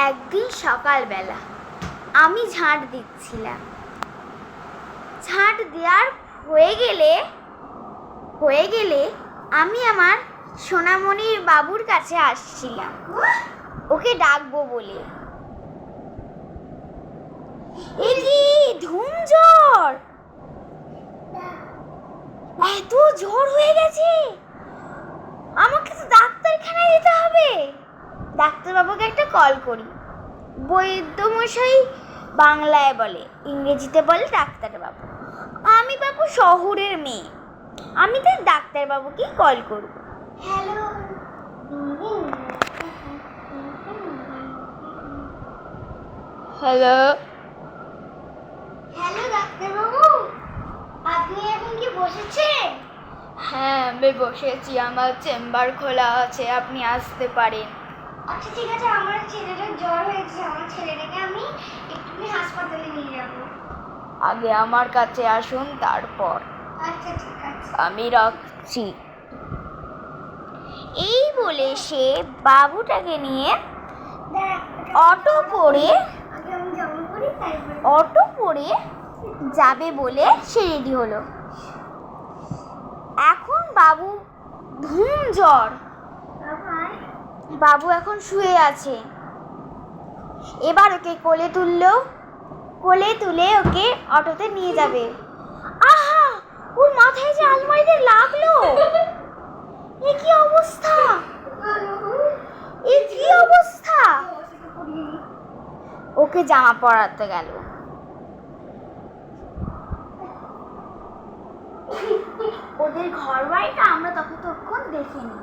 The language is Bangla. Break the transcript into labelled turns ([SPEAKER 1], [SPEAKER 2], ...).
[SPEAKER 1] একদিন সকালবেলা আমি ঝাঁট দিচ্ছিলাম। ঝাঁট দেওয়ার হয়ে গেলে আমি আমার সোনামণির বাবুর কাছে আসছিলাম ওকে ডাকবো বলে। এ কি ধুম জ্বর, এত জ্বর হয়ে গেছে, আমাকে তো ডাক্তারখানায় যেতে হবে। ডাক্তারবাবুকে একটা কল করি। বৈদ্যমশাই বাংলায় বলে, ইংরেজিতে বলে ডাক্তারবাবু। আমি বাবু শহরের মেয়ে, আমি তো ডাক্তারবাবুকেই কল করব। হ্যালো হ্যালো হ্যালো ডাক্তারবাবু, আপনি এখন কি বসেছেন? হ্যাঁ, আমি বসেছি, আমার চেম্বার খোলা আছে, আপনি আসতে পারেন। আচ্ছা ঠিক আছে, আমার ছেলেটার জ্বর হয়েছে, আমার ছেলেটাকে আমি একটুখানি হাসপাতালে নিয়ে যাব। আগে আমার কাছে আসুন, তারপর। আচ্ছা ঠিক আছে, আমি রাখছি। এই বলে সে বাবুটাকে নিয়ে অটো করে যাবে বলে সে রেডি হলো। এখন বাবু ধুম জ্বর, বাবু এখন শুয়ে আছে। এবার ওকে কোলে তুলে ওকে অটোতে নিয়ে যাবে। আহা, ওর মাথায় যে আলমারিতে লাগলো, এ কি অবস্থা, ওকে জামা পরাতে গেল। ওদের ঘর বাড়িটা আমরা তখন দেখিনি।